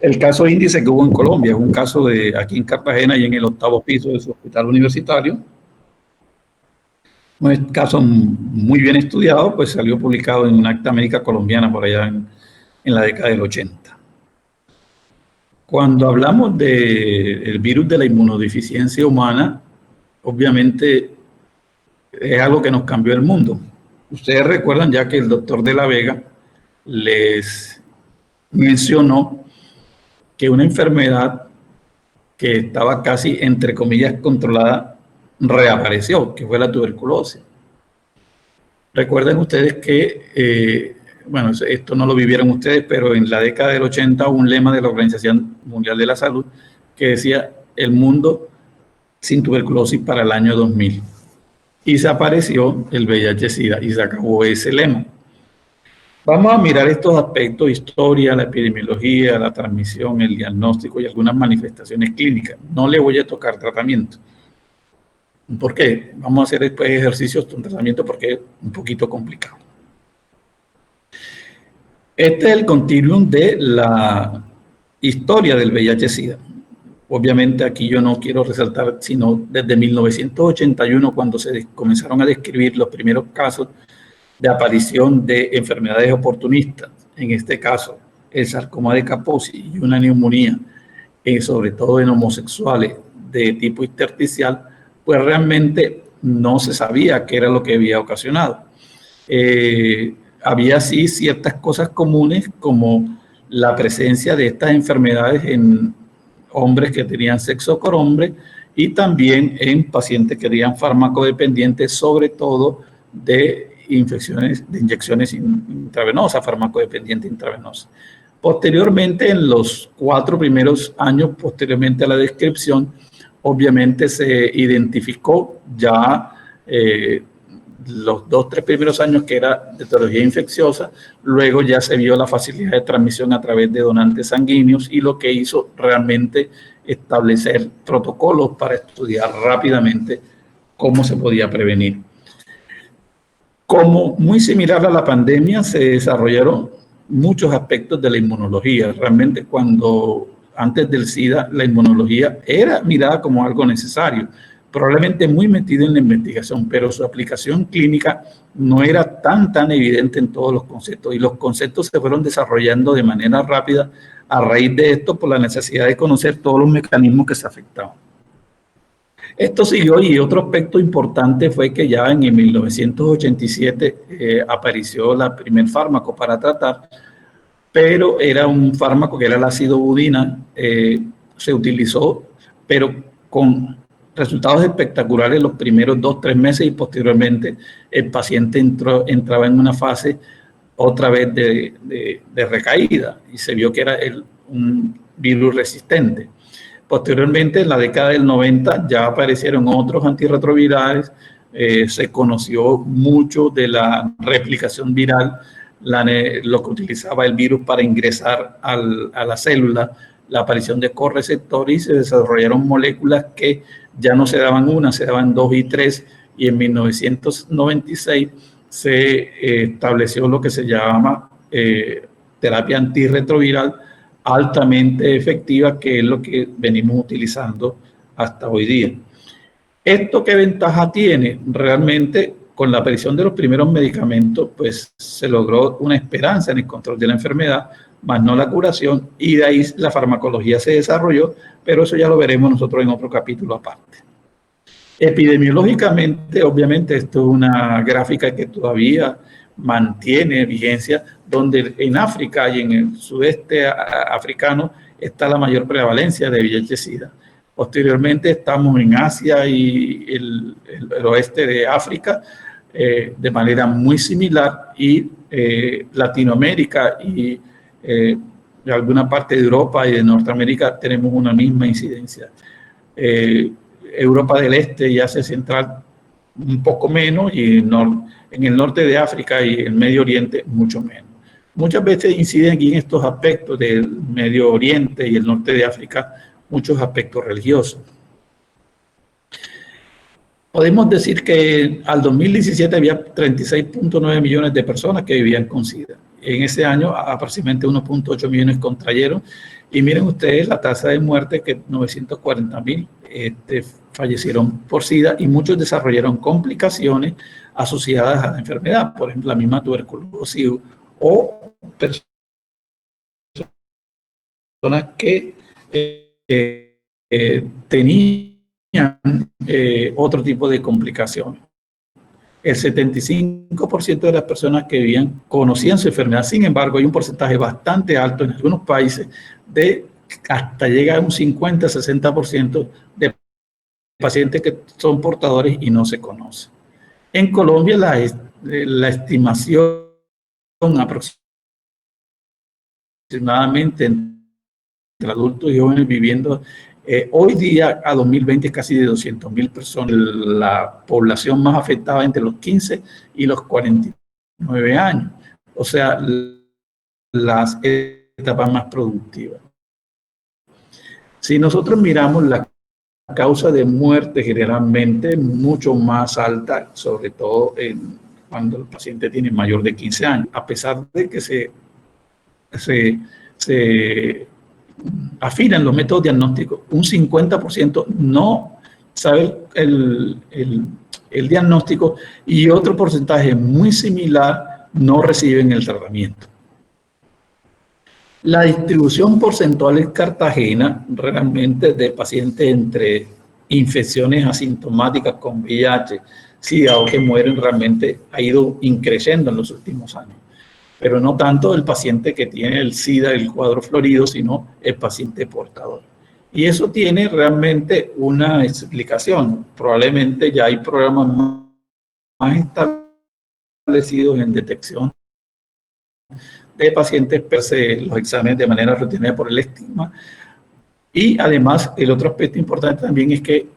el caso índice que hubo en Colombia, es un caso de aquí en Cartagena y en el 8º piso de su hospital universitario. Un caso muy bien estudiado, pues salió publicado en una acta médica colombiana por allá en la década del 80. Cuando hablamos del virus de la inmunodeficiencia humana, obviamente es algo que nos cambió el mundo. Ustedes recuerdan ya que el doctor de la Vega les mencionó que una enfermedad que estaba casi, entre comillas, controlada, reapareció, que fue la tuberculosis. Recuerden ustedes que, bueno, esto no lo vivieron ustedes, pero en la década del 80 hubo un lema de la Organización Mundial de la Salud que decía el mundo sin tuberculosis para el año 2000. Y se apareció el VIH-Sida y se acabó ese lema. Vamos a mirar estos aspectos: historia, la epidemiología, la transmisión, el diagnóstico y algunas manifestaciones clínicas. No le voy a tocar tratamiento. ¿Por qué? Vamos a hacer después ejercicios de un tratamiento porque es un poquito complicado. Este es el continuum de la historia del VIH-Sida. Obviamente aquí yo no quiero resaltar sino desde 1981, cuando se comenzaron a describir los primeros casos de aparición de enfermedades oportunistas, en este caso el sarcoma de Kaposi y una neumonía, sobre todo en homosexuales de tipo intersticial, pues realmente no se sabía qué era lo que había ocasionado. Había sí ciertas cosas comunes, como la presencia de estas enfermedades en hombres que tenían sexo con hombres y también en pacientes que eran farmacodependientes, sobre todo de infecciones, de inyecciones intravenosas, farmacodependiente intravenosa. Posteriormente, en los 4 primeros años, posteriormente a la descripción, obviamente se identificó ya los 2 o 3 primeros años que era de etiología infecciosa, luego ya se vio la facilidad de transmisión a través de donantes sanguíneos y lo que hizo realmente establecer protocolos para estudiar rápidamente cómo se podía prevenir. Como muy similar a la pandemia, se desarrollaron muchos aspectos de la inmunología. Realmente antes del SIDA, la inmunología era mirada como algo necesario, probablemente muy metido en la investigación, pero su aplicación clínica no era tan evidente en todos los conceptos, y los conceptos se fueron desarrollando de manera rápida a raíz de esto por la necesidad de conocer todos los mecanismos que se afectaban. Esto siguió, y otro aspecto importante fue que ya en 1987 apareció el primer fármaco para tratar, pero era un fármaco que era el ácido budina. Se utilizó, pero con resultados espectaculares los primeros 2 o 3 meses, y posteriormente el paciente entraba en una fase otra vez de recaída y se vio que era un virus resistente. Posteriormente, en la década del 90, ya aparecieron otros antirretrovirales, se conoció mucho de la replicación viral, lo que utilizaba el virus para ingresar a la célula, la aparición de correceptores, y se desarrollaron moléculas que ya no se daban una, se daban 2 y 3, y en 1996 se estableció lo que se llama terapia antirretroviral altamente efectiva, que es lo que venimos utilizando hasta hoy día. ¿Esto qué ventaja tiene? Realmente, con la aparición de los primeros medicamentos, pues se logró una esperanza en el control de la enfermedad, más no la curación, y de ahí la farmacología se desarrolló, pero eso ya lo veremos nosotros en otro capítulo aparte. Epidemiológicamente, obviamente, esto es una gráfica que todavía mantiene vigencia, donde en África y en el sudeste africano está la mayor prevalencia de VIH-Sida. Posteriormente estamos en Asia y el oeste de África de manera muy similar, y Latinoamérica y de alguna parte de Europa y de Norteamérica tenemos una misma incidencia. Europa del Este y Asia Central un poco menos, y en el norte de África y el Medio Oriente mucho menos. Muchas veces inciden aquí en estos aspectos del Medio Oriente y el norte de África muchos aspectos religiosos. Podemos decir que al 2017 había 36.9 millones de personas que vivían con SIDA. en ese año aproximadamente 1.8 millones contrayeron. Y miren ustedes la tasa de muerte, que 940.000 fallecieron por SIDA, y muchos desarrollaron complicaciones asociadas a la enfermedad, por ejemplo, la misma tuberculosis o personas que tenían otro tipo de complicaciones. El 75% de las personas que vivían conocían su enfermedad. Sin embargo, hay un porcentaje bastante alto en algunos países de hasta llega a un 50-60% de pacientes que son portadores y no se conocen. En Colombia, la estimación aproximadamente entre adultos y jóvenes viviendo hoy día a 2020 casi de 200.000 personas. La población más afectada entre los 15 y los 49 años. O sea, las etapas más productivas. Si nosotros miramos la causa de muerte, generalmente mucho más alta, sobre todo cuando el paciente tiene mayor de 15 años, a pesar de que se afinan los métodos diagnósticos, un 50% no sabe el diagnóstico y otro porcentaje muy similar no reciben el tratamiento. La distribución porcentual en Cartagena realmente de pacientes entre infecciones asintomáticas con VIH, SIDA o que mueren realmente ha ido increciendo en los últimos años. Pero no tanto el paciente que tiene el SIDA, el cuadro florido, sino el paciente portador. Y eso tiene realmente una explicación. Probablemente ya hay programas más establecidos en detección de pacientes, los exámenes de manera rutinaria por el estigma. Y además, el otro aspecto importante también es que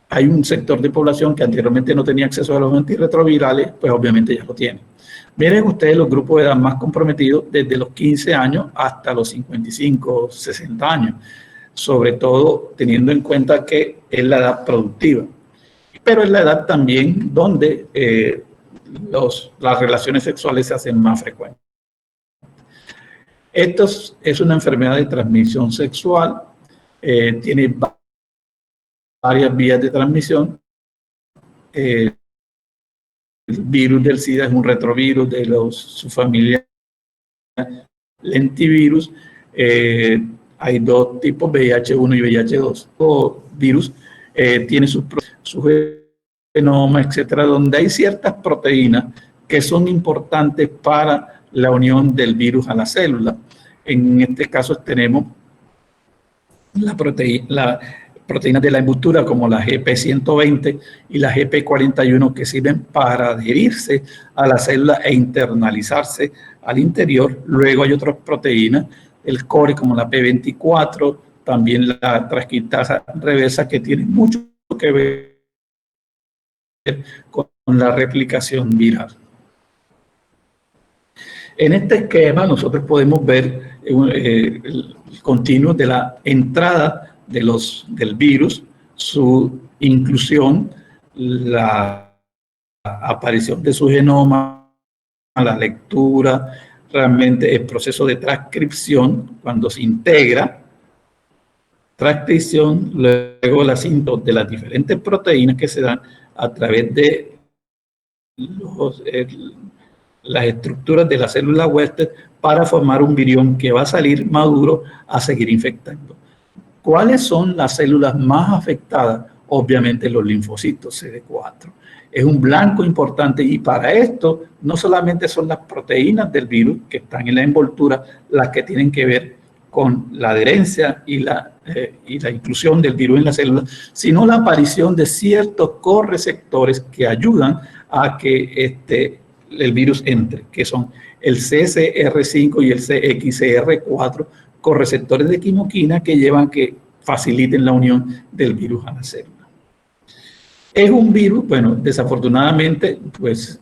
hay un sector de población que anteriormente no tenía acceso a los antirretrovirales, pues obviamente ya lo tiene. Miren ustedes los grupos de edad más comprometidos desde los 15 años hasta los 55, 60 años, sobre todo teniendo en cuenta que es la edad productiva, pero es la edad también donde las relaciones sexuales se hacen más frecuentes. Esto es una enfermedad de transmisión sexual, tiene varias vías de transmisión. El virus del SIDA es un retrovirus de su familia lentivirus. Hay dos tipos, VIH1 y VIH2. O virus tiene su genoma, etcétera, donde hay ciertas proteínas que son importantes para la unión del virus a la célula. En este caso tenemos las proteínas de la envoltura como la GP120 y la GP41 que sirven para adherirse a la célula e internalizarse al interior. Luego hay otras proteínas, el core como la P24, también la transcriptasa reversa, que tiene mucho que ver con la replicación viral. En este esquema nosotros podemos ver el continuo de la entrada del virus, su inclusión, la aparición de su genoma, la lectura, realmente el proceso de transcripción, cuando se integra, transcripción, luego la síntesis de las diferentes proteínas que se dan a través de las estructuras de la célula huésped para formar un virión que va a salir maduro a seguir infectando. ¿Cuáles son las células más afectadas? Obviamente los linfocitos CD4. Es un blanco importante y para esto no solamente son las proteínas del virus que están en la envoltura las que tienen que ver con la adherencia y la inclusión del virus en la célula, sino la aparición de ciertos correceptores que ayudan a que el virus entre, que son el CCR5 y el CXCR4, correceptores de quimoquina que llevan que faciliten la unión del virus a la célula. Es un virus, bueno, desafortunadamente, pues,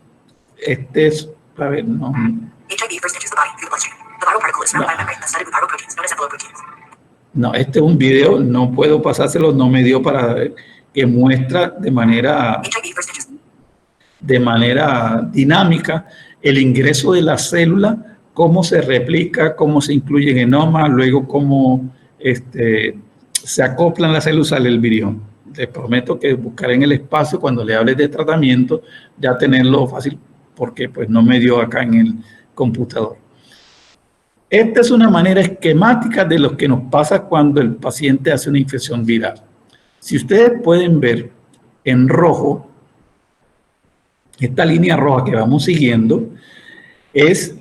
es, a ver, no. No, este es un video, no puedo pasárselo, no me dio para ver, que muestra de manera dinámica el ingreso de la célula cómo se replica, cómo se incluye genoma, luego cómo se acoplan las células al virión. Les prometo que buscaré en el espacio cuando le hable de tratamiento, ya tenerlo fácil, porque pues no me dio acá en el computador. Esta es una manera esquemática de lo que nos pasa cuando el paciente hace una infección viral. Si ustedes pueden ver en rojo, esta línea roja que vamos siguiendo es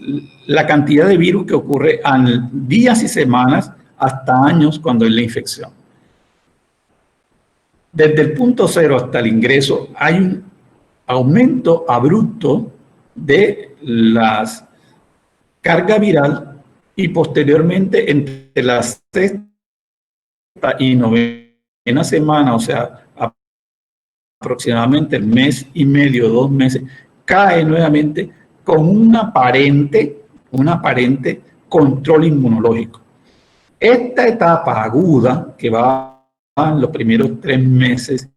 la cantidad de virus que ocurre en días y semanas hasta años cuando es la infección. Desde el punto cero hasta el ingreso hay un aumento abrupto de la carga viral y posteriormente entre la sexta y novena semana, o sea, aproximadamente el mes y medio, 2 meses, cae nuevamente con un aparente control inmunológico. Esta etapa aguda que va en los primeros 3 meses,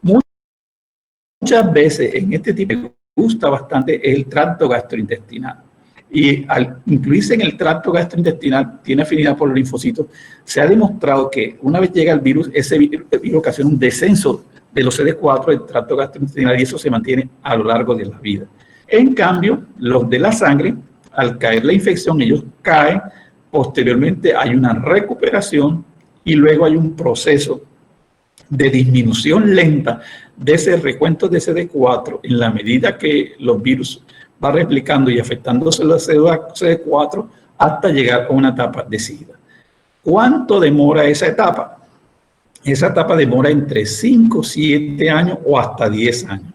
muchas veces en este tipo me gusta bastante el tracto gastrointestinal. Y al incluirse en el tracto gastrointestinal, tiene afinidad por los linfocitos, se ha demostrado que una vez llega el virus, ese virus ocasiona un descenso de los CD4 del tracto gastrointestinal y eso se mantiene a lo largo de la vida. En cambio, los de la sangre, al caer la infección, ellos caen, posteriormente hay una recuperación y luego hay un proceso de disminución lenta de ese recuento de CD4 en la medida que los virus va replicando y afectándose la CD4 hasta llegar a una etapa de SIDA. ¿Cuánto demora esa etapa? Esa etapa demora entre 5, 7 años o hasta 10 años.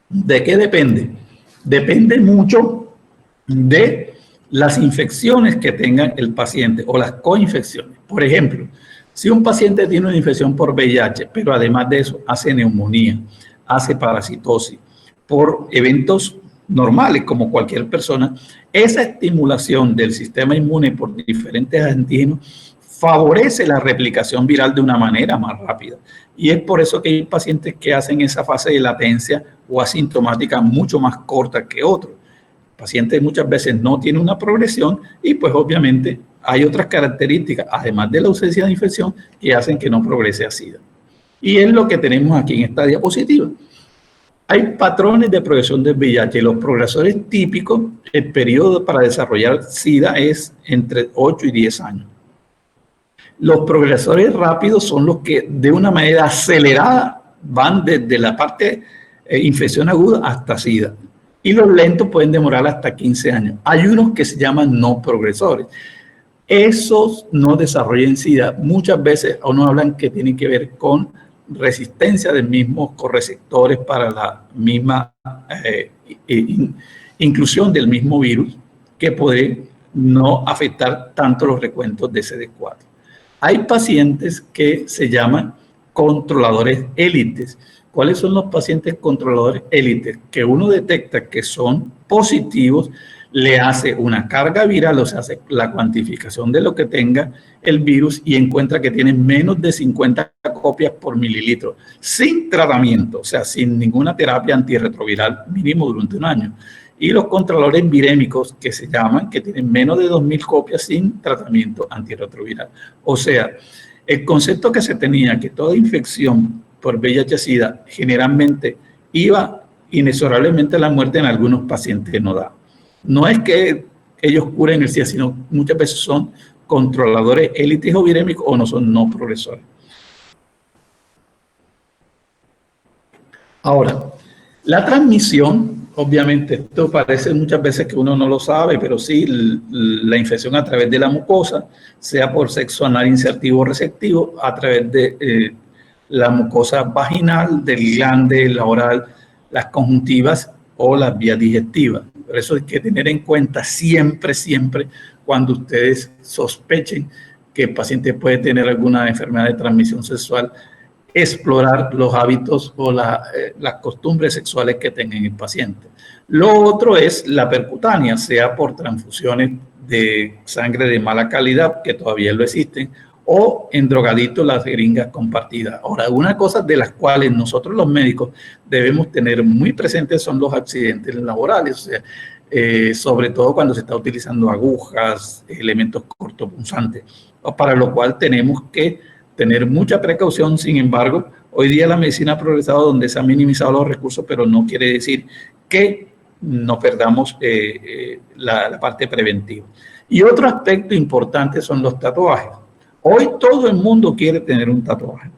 ¿De qué depende? Depende mucho de las infecciones que tenga el paciente o las coinfecciones. Por ejemplo, si un paciente tiene una infección por VIH, pero además de eso hace neumonía, hace parasitosis, por eventos normales como cualquier persona, esa estimulación del sistema inmune por diferentes antígenos favorece la replicación viral de una manera más rápida. Y es por eso que hay pacientes que hacen esa fase de latencia o asintomática mucho más corta que otros. El paciente muchas veces no tiene una progresión y pues obviamente hay otras características, además de la ausencia de infección, que hacen que no progrese a SIDA. Y es lo que tenemos aquí en esta diapositiva. Hay patrones de progresión del VIH. Los progresores típicos, el periodo para desarrollar SIDA es entre 8 y 10 años. Los progresores rápidos son los que de una manera acelerada van desde la parte infección aguda hasta SIDA. Y los lentos pueden demorar hasta 15 años. Hay unos que se llaman no progresores. Esos no desarrollan SIDA. Muchas veces a uno hablan que tienen que ver con resistencia de mismos correceptores para la misma inclusión del mismo virus que puede no afectar tanto los recuentos de CD4. Hay pacientes que se llaman controladores élites. ¿Cuáles son los pacientes controladores élites? Que uno detecta que son positivos, le hace una carga viral, o sea, hace la cuantificación de lo que tenga el virus y encuentra que tiene menos de 50 copias por mililitro, sin tratamiento, o sea, sin ninguna terapia antirretroviral mínimo durante un año. Y los controladores virémicos, que se llaman, que tienen menos de 2.000 copias sin tratamiento antirretroviral. O sea, el concepto que se tenía, que toda infección por VIH-Sida generalmente iba inexorablemente a la muerte, en algunos pacientes no da. No es que ellos curen el SIDA, sino muchas veces son controladores élites o virémicos o no son no progresores. Ahora, la transmisión, obviamente, esto parece muchas veces que uno no lo sabe, pero sí, la infección a través de la mucosa, sea por sexo anal insertivo o receptivo, a través de la mucosa vaginal, del glande, la oral, las conjuntivas o las vías digestivas. Por eso hay que tener en cuenta siempre, cuando ustedes sospechen que el paciente puede tener alguna enfermedad de transmisión sexual, explorar los hábitos o las costumbres sexuales que tenga el paciente. Lo otro es la percutánea, sea por transfusiones de sangre de mala calidad, que todavía lo existen, o en drogaditos las jeringas compartidas. Ahora, una cosa de las cuales nosotros los médicos debemos tener muy presentes son los accidentes laborales, o sea, sobre todo cuando se está utilizando agujas, elementos cortopunzantes, para lo cual tenemos que tener mucha precaución. Sin embargo, hoy día la medicina ha progresado donde se han minimizado los recursos, pero no quiere decir que no perdamos la parte preventiva. Y otro aspecto importante son los tatuajes. Hoy todo el mundo quiere tener un tatuaje.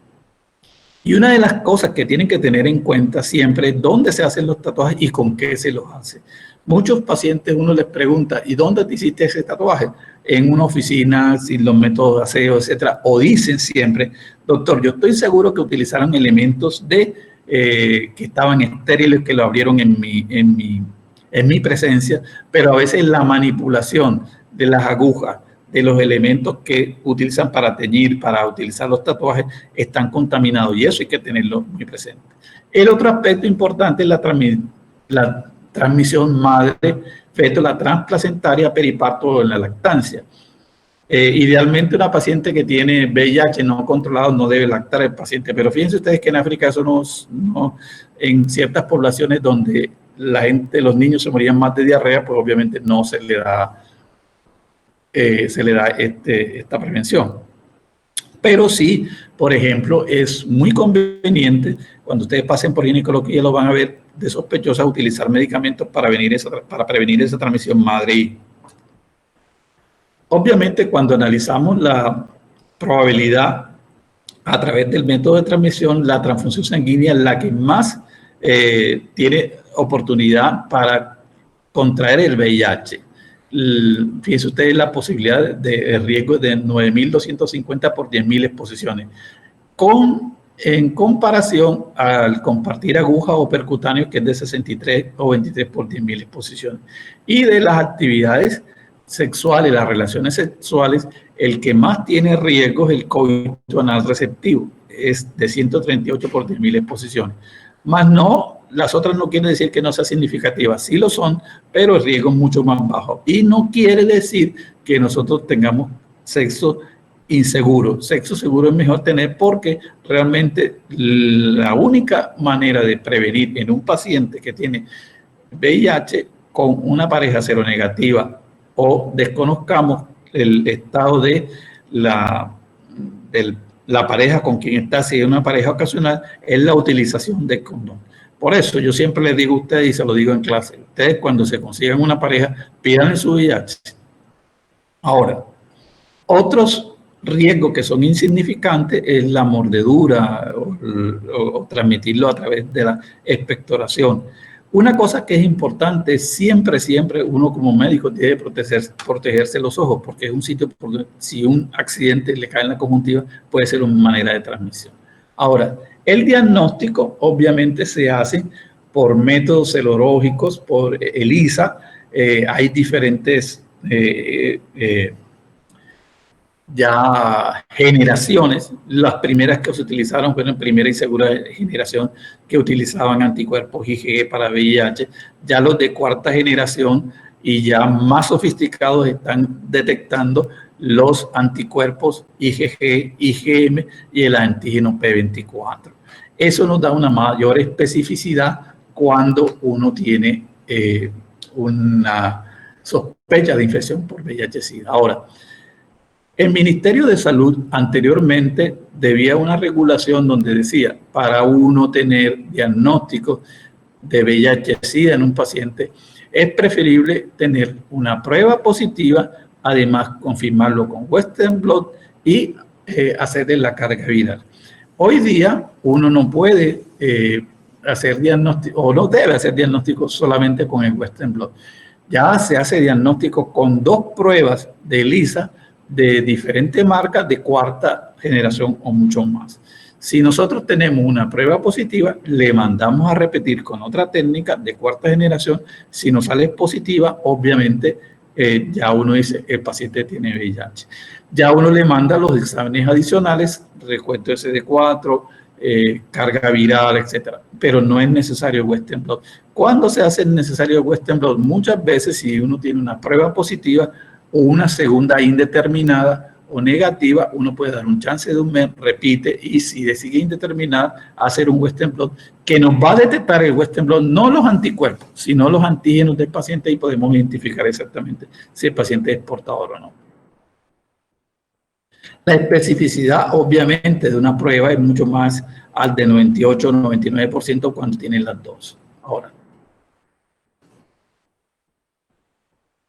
Y una de las cosas que tienen que tener en cuenta siempre es dónde se hacen los tatuajes y con qué se los hace. Muchos pacientes uno les pregunta, ¿y dónde te hiciste ese tatuaje? En una oficina, sin los métodos de aseo, etcétera. O dicen siempre, doctor, yo estoy seguro que utilizaron elementos que estaban estériles, que lo abrieron en mi presencia, pero a veces la manipulación de las agujas, de los elementos que utilizan para teñir, para utilizar los tatuajes, están contaminados y eso hay que tenerlo muy presente. El otro aspecto importante es la transmisión madre-feto, la transplacentaria, periparto en la lactancia. Idealmente una paciente que tiene VIH no controlado no debe lactar el paciente, pero fíjense ustedes que en África eso no en ciertas poblaciones donde los niños se morían más de diarrea, pues obviamente no se le da esta prevención. Pero sí, por ejemplo, es muy conveniente cuando ustedes pasen por ginecología, lo van a ver de sospechosa, utilizar medicamentos para prevenir esa transmisión madre-hijo. Obviamente, cuando analizamos la probabilidad a través del método de transmisión, la transfusión sanguínea es la que más tiene oportunidad para contraer el VIH. Fíjense ustedes la posibilidad de riesgo de 9.250 por 10.000 exposiciones. En comparación al compartir aguja o percutáneo, que es de 63 o 23 por 10.000 exposiciones. Y de las actividades sexuales, las relaciones sexuales, el que más tiene riesgo es el coito anal receptivo, es de 138 por 10.000 exposiciones. Más no, las otras no quiere decir que no sea significativa, sí lo son, pero el riesgo es mucho más bajo. Y no quiere decir que nosotros tengamos sexo inseguro. Sexo seguro es mejor tener porque realmente la única manera de prevenir en un paciente que tiene VIH con una pareja seronegativa o desconozcamos el estado de la pareja con quien está, si es una pareja ocasional, es la utilización del condón. Por eso yo siempre les digo a ustedes, y se lo digo en clase, ustedes cuando se consigan una pareja, pídanle su VIH. Ahora, otros riesgos que son insignificantes es la mordedura o transmitirlo a través de la expectoración. Una cosa que es importante, siempre uno como médico debe protegerse los ojos, porque es un sitio, si un accidente le cae en la conjuntiva, puede ser una manera de transmisión. Ahora, el diagnóstico obviamente se hace por métodos serológicos, por ELISA, hay diferentes ya generaciones. Las primeras que se utilizaron fueron primera y segunda generación, que utilizaban anticuerpos IgG para VIH. Ya los de cuarta generación y ya más sofisticados están detectando los anticuerpos IgG, IgM y el antígeno P24. Eso nos da una mayor especificidad cuando uno tiene una sospecha de infección por VIH-Sida. Ahora, el Ministerio de Salud anteriormente debía una regulación donde decía, para uno tener diagnóstico de VIH-Sida en un paciente, es preferible tener una prueba positiva, además confirmarlo con Western blot y hacerle la carga viral. Hoy día uno no puede hacer diagnóstico, o no debe hacer diagnóstico solamente con el Western blot. Ya se hace diagnóstico con 2 pruebas de ELISA de diferentes marcas de cuarta generación o mucho más. Si nosotros tenemos una prueba positiva, le mandamos a repetir con otra técnica de cuarta generación. Si nos sale positiva, obviamente ya uno dice el paciente tiene VIH. Ya uno le manda los exámenes adicionales, recuento SD4, carga viral, etcétera. Pero no es necesario el Western blot. ¿Cuándo se hace necesario el Western blot? Muchas veces si uno tiene una prueba positiva o una segunda indeterminada o negativa, uno puede dar un chance de un mes, repite, y si decide indeterminada, hacer un Western blot que nos va a detectar el Western blot, no los anticuerpos, sino los antígenos del paciente, y podemos identificar exactamente si el paciente es portador o no. La especificidad, obviamente, de una prueba es mucho más al de 98 o 99% cuando tienen las dos. Ahora,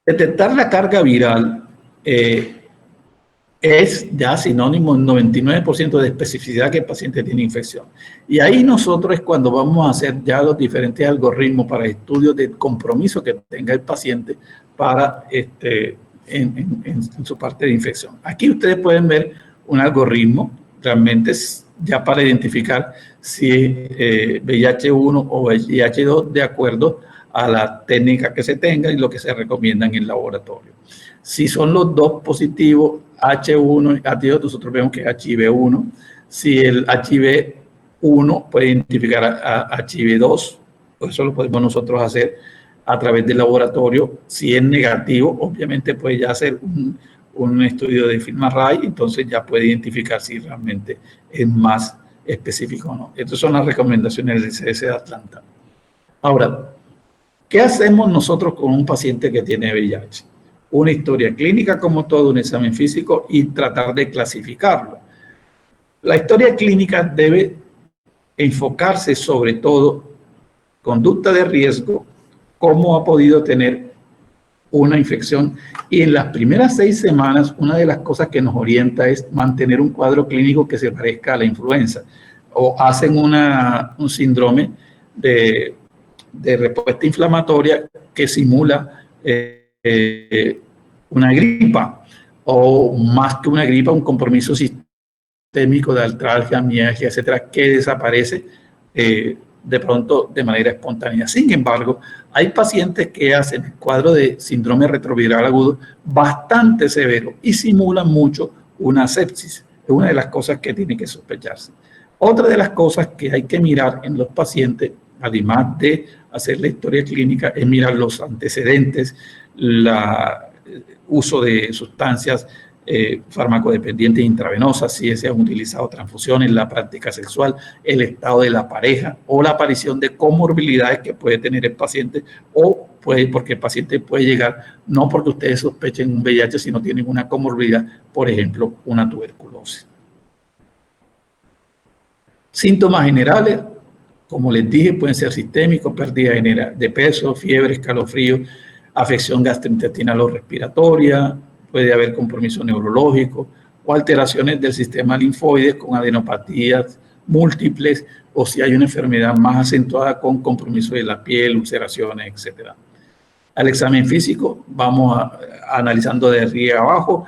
detectar la carga viral es ya sinónimo en 99% de especificidad que el paciente tiene infección. Y ahí nosotros es cuando vamos a hacer ya los diferentes algoritmos para estudios de compromiso que tenga el paciente para en su parte de infección. Aquí ustedes pueden ver un algoritmo realmente ya para identificar si es VIH-1 o VIH-2 de acuerdo a la técnica que se tenga y lo que se recomienda en el laboratorio. Si son los dos positivos, H1 y H2, nosotros vemos que es HIV1. Si el HIV1 puede identificar a HIV2, eso lo podemos nosotros hacer a través del laboratorio. Si es negativo, obviamente puede ya hacer un estudio de FilmArray, entonces ya puede identificar si realmente es más específico o no. Estas son las recomendaciones del CDC de Atlanta. Ahora, ¿qué hacemos nosotros con un paciente que tiene VIH? Una historia clínica como todo, un examen físico y tratar de clasificarlo. La historia clínica debe enfocarse sobre todo conducta de riesgo, cómo ha podido tener una infección, y en las primeras 6 semanas una de las cosas que nos orienta es mantener un cuadro clínico que se parezca a la influenza, o hacen un síndrome de respuesta inflamatoria que simula una gripa, o más que una gripa, un compromiso sistémico de artralgia, mialgia, etcétera, que desaparece de pronto de manera espontánea. Sin embargo, hay pacientes que hacen el cuadro de síndrome retroviral agudo bastante severo y simulan mucho una sepsis. Es una de las cosas que tiene que sospecharse. Otra de las cosas que hay que mirar en los pacientes, además de hacer la historia clínica, es mirar los antecedentes, el uso de sustancias farmacodependientes intravenosas, si se han utilizado transfusiones, la práctica sexual, el estado de la pareja o la aparición de comorbilidades que puede tener el paciente, o porque el paciente puede llegar, no porque ustedes sospechen un VIH, sino tienen una comorbilidad, por ejemplo, una tuberculosis. Síntomas generales, como les dije, pueden ser sistémicos, pérdida de peso, fiebre, escalofrío, afección gastrointestinal o respiratoria, puede haber compromiso neurológico o alteraciones del sistema linfoide con adenopatías múltiples, o si hay una enfermedad más acentuada con compromiso de la piel, ulceraciones, etc. Al examen físico vamos analizando de arriba a abajo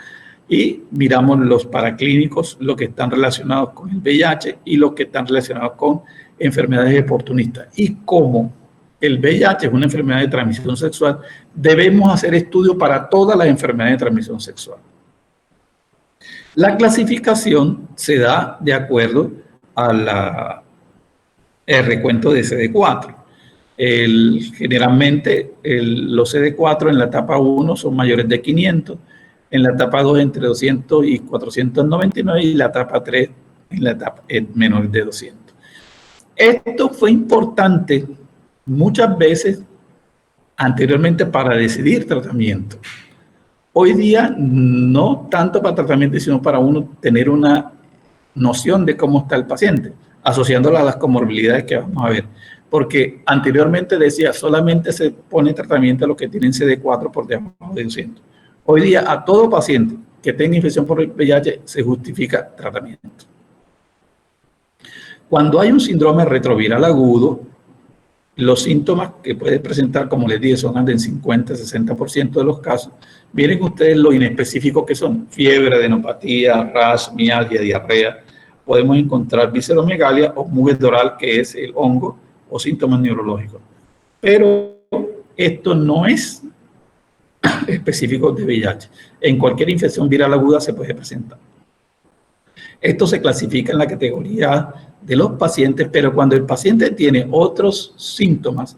y miramos los paraclínicos, los que están relacionados con el VIH y los que están relacionados con enfermedades oportunistas. Y como el VIH es una enfermedad de transmisión sexual, debemos hacer estudios para todas las enfermedades de transmisión sexual. La clasificación se da de acuerdo a el recuento de CD4. Generalmente los CD4 en la etapa 1 son mayores de 500, en la etapa 2 entre 200 y 499 y la etapa 3 en la etapa menor de 200. Esto fue importante muchas veces anteriormente para decidir tratamiento. Hoy día no tanto para tratamiento, sino para uno tener una noción de cómo está el paciente, asociándolo a las comorbilidades que vamos a ver. Porque anteriormente decía, solamente se pone tratamiento a los que tienen CD4 por debajo de 200. Hoy día a todo paciente que tenga infección por VIH se justifica tratamiento. Cuando hay un síndrome retroviral agudo, los síntomas que puede presentar, como les dije, son del 50-60% de los casos. Miren ustedes lo inespecíficos que son: fiebre, adenopatía, rash, mialgia, diarrea. Podemos encontrar visceromegalia o mugues oral, que es el hongo, o síntomas neurológicos. Pero esto no es específico de VIH. En cualquier infección viral aguda se puede presentar. Esto se clasifica en la categoría de los pacientes, pero cuando el paciente tiene otros síntomas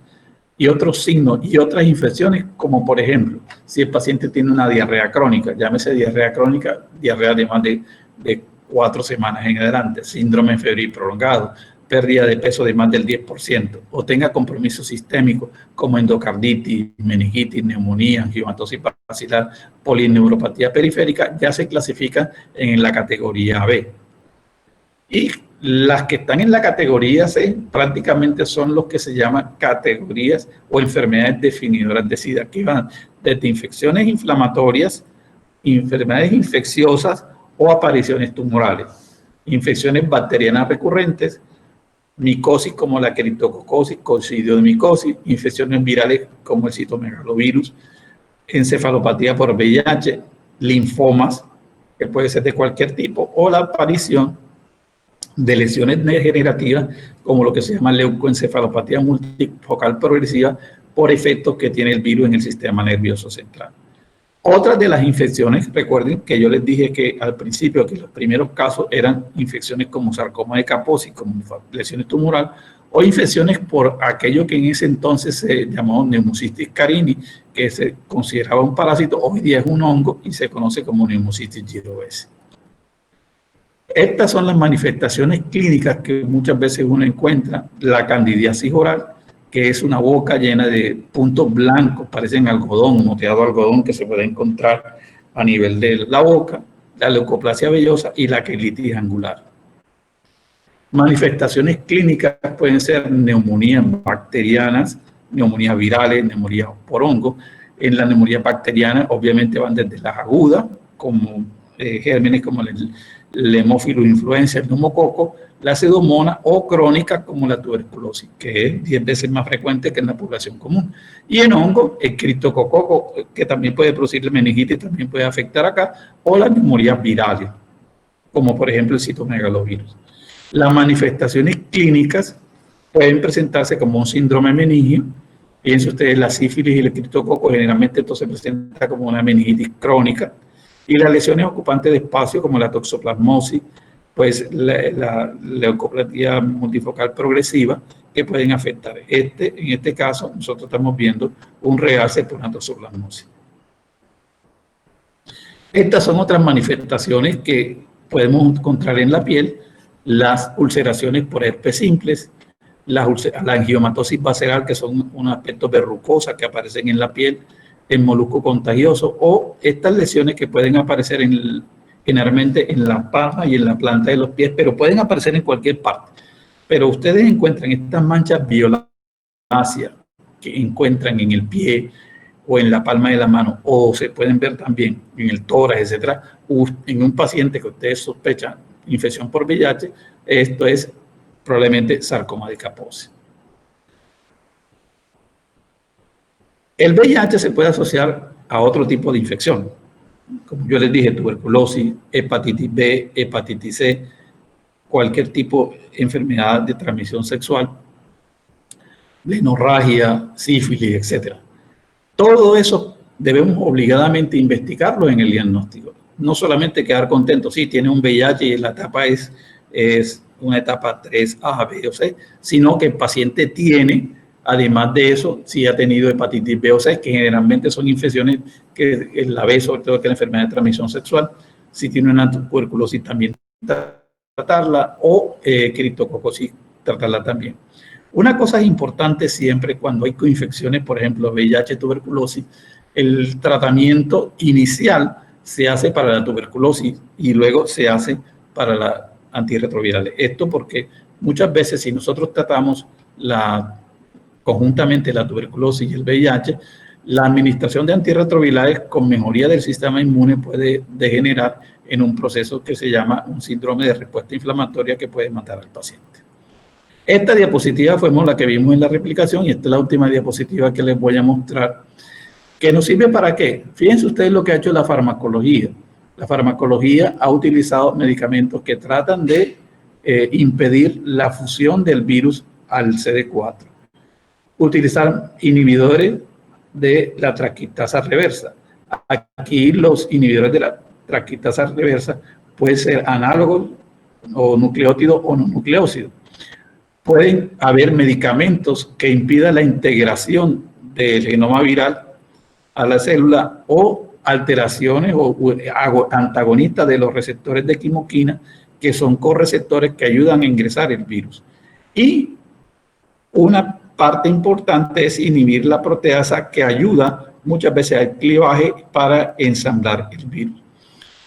y otros signos y otras infecciones, como por ejemplo, si el paciente tiene una diarrea crónica, llámese diarrea crónica, diarrea de más de 4 semanas en adelante, síndrome febril prolongado, pérdida de peso de más del 10%, o tenga compromiso sistémico como endocarditis, meningitis, neumonía, angiomatosis basilar, polineuropatía periférica, ya se clasifican en la categoría B. Y las que están en la categoría C prácticamente son los que se llaman categorías o enfermedades definidoras de SIDA, que van desde infecciones inflamatorias, enfermedades infecciosas o apariciones tumorales, infecciones bacterianas recurrentes, micosis como la criptococosis, coccidiomicosis, infecciones virales como el citomegalovirus, encefalopatía por VIH, linfomas, que puede ser de cualquier tipo, o la aparición de lesiones degenerativas como lo que se llama leucoencefalopatía multifocal progresiva por efectos que tiene el virus en el sistema nervioso central. Otras de las infecciones, recuerden que yo les dije que al principio que los primeros casos eran infecciones como sarcoma de Kaposi, como lesiones tumorales, o infecciones por aquello que en ese entonces se llamó Pneumocystis carini, que se consideraba un parásito, hoy día es un hongo y se conoce como Pneumocystis jirovecii. Estas son las manifestaciones clínicas que muchas veces uno encuentra. La candidiasis oral, que es una boca llena de puntos blancos, parecen algodón, moteado algodón, que se puede encontrar a nivel de la boca, la leucoplasia vellosa y la quelitis angular. Manifestaciones clínicas pueden ser neumonías bacterianas, neumonías virales, neumonías por hongo. En la neumonía bacteriana, obviamente, van desde las agudas, como gérmenes como el hemófilo influenza, el neumococo, la pseudomonas, o crónica como la tuberculosis, que es 10 veces más frecuente que en la población común. Y en hongo, el criptocococo, que también puede producir meningitis, también puede afectar acá, o las neumonías virales, como por ejemplo el citomegalovirus. Las manifestaciones clínicas pueden presentarse como un síndrome meningio. Piensen ustedes, la sífilis y el criptococo generalmente esto se presenta como una meningitis crónica. Y las lesiones ocupantes de espacio, como la toxoplasmosis, pues la leucopatía multifocal progresiva, que pueden afectar. En este caso, nosotros estamos viendo un realce por una toxoplasmosis. Estas son otras manifestaciones que podemos encontrar en la piel: las ulceraciones por herpes simples, la angiomatosis baseral, que son unos aspectos verrucosa que aparecen en la piel, el molusco contagioso, o estas lesiones que pueden aparecer generalmente en la palma y en la planta de los pies, pero pueden aparecer en cualquier parte. Pero ustedes encuentran estas manchas violáceas que encuentran en el pie o en la palma de la mano, o se pueden ver también en el tórax, etcétera, en un paciente que ustedes sospechan infección por VIH, esto es probablemente sarcoma de Kaposi. El VIH se puede asociar a otro tipo de infección, como yo les dije, tuberculosis, hepatitis B, hepatitis C, cualquier tipo de enfermedad de transmisión sexual, hemorragia, sífilis, etcétera. Todo eso debemos obligadamente investigarlo en el diagnóstico. No solamente quedar contentos, sí, tiene un VIH y la etapa es una etapa 3A, B o C, sino que el paciente tiene, además de eso, si ha tenido hepatitis B o C, que generalmente son infecciones que en la B, sobre todo que es la enfermedad de transmisión sexual, si tiene una tuberculosis también tratarla, o criptococosis tratarla también. Una cosa importante siempre cuando hay coinfecciones, por ejemplo, VIH, tuberculosis, el tratamiento inicial se hace para la tuberculosis y luego se hace para la antirretrovirales. Esto porque muchas veces si nosotros tratamos conjuntamente la tuberculosis y el VIH, la administración de antirretrovirales con mejoría del sistema inmune puede degenerar en un proceso que se llama un síndrome de respuesta inflamatoria que puede matar al paciente. Esta diapositiva fue la que vimos en la replicación y esta es la última diapositiva que les voy a mostrar. ¿Que nos sirve para qué? Fíjense ustedes lo que ha hecho la farmacología. La farmacología ha utilizado medicamentos que tratan de impedir la fusión del virus al CD4. Utilizar inhibidores de la transcriptasa reversa. Aquí los inhibidores de la transcriptasa reversa pueden ser análogos o nucleótidos o no nucleócidos. pueden haber medicamentos que impidan la integración del genoma viral a la célula o alteraciones o antagonistas de los receptores de quimoquina, que son correceptores que ayudan a ingresar el virus. Y una parte importante es inhibir la proteasa, que ayuda muchas veces al clivaje para ensamblar el virus.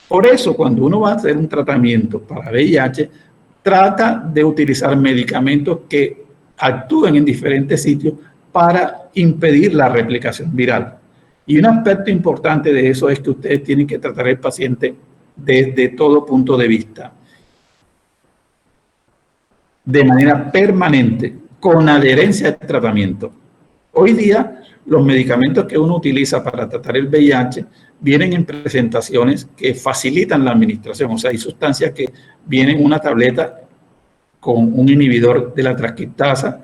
Por eso, cuando uno va a hacer un tratamiento para VIH, trata de utilizar medicamentos que actúen en diferentes sitios para impedir la replicación viral. Y un aspecto importante de eso es que ustedes tienen que tratar al paciente desde todo punto de vista, de manera permanente, con adherencia al tratamiento. Hoy día, los medicamentos que uno utiliza para tratar el VIH vienen en presentaciones que facilitan la administración. O sea, hay sustancias que vienen en una tableta con un inhibidor de la transcriptasa,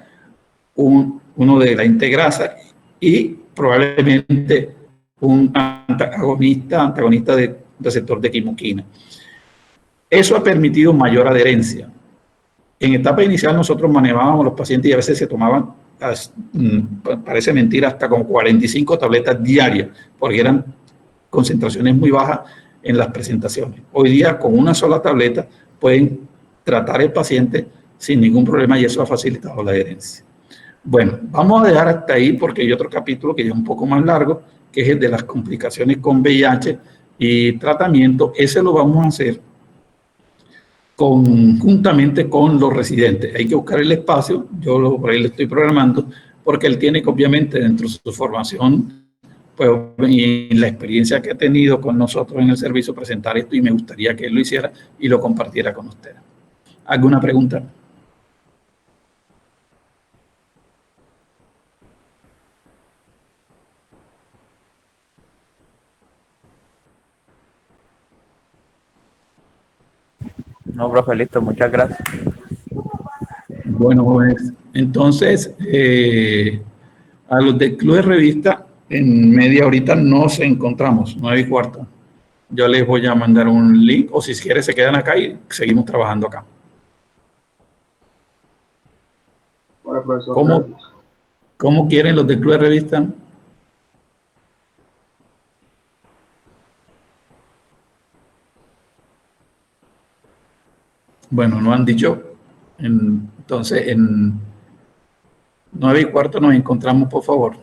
uno de la integrasa y probablemente un antagonista del receptor de quimoquina. Eso ha permitido mayor adherencia. En etapa inicial nosotros manejábamos a los pacientes y a veces se tomaban, parece mentira, hasta con 45 tabletas diarias, porque eran concentraciones muy bajas en las presentaciones. Hoy día, con una sola tableta, pueden tratar el paciente sin ningún problema y eso ha facilitado la adherencia. Bueno, vamos a dejar hasta ahí porque hay otro capítulo que ya es un poco más largo, que es el de las complicaciones con VIH y tratamiento. Ese lo vamos a hacer conjuntamente con los residentes. Hay que buscar el espacio, yo por ahí le estoy programando, porque él tiene que obviamente dentro de su formación pues, y la experiencia que ha tenido con nosotros en el servicio, presentar esto y me gustaría que él lo hiciera y lo compartiera con ustedes. ¿Alguna pregunta? No, profe, listo, muchas gracias. Bueno, pues, entonces, a los del Club de Revista, en media horita nos encontramos, 9:15. Yo les voy a mandar un link, o si quieren se quedan acá y seguimos trabajando acá. Bueno, profesor, ¿Cómo quieren los del Club de Revista? Bueno, no han dicho. Entonces, en 9:15 nos encontramos, por favor.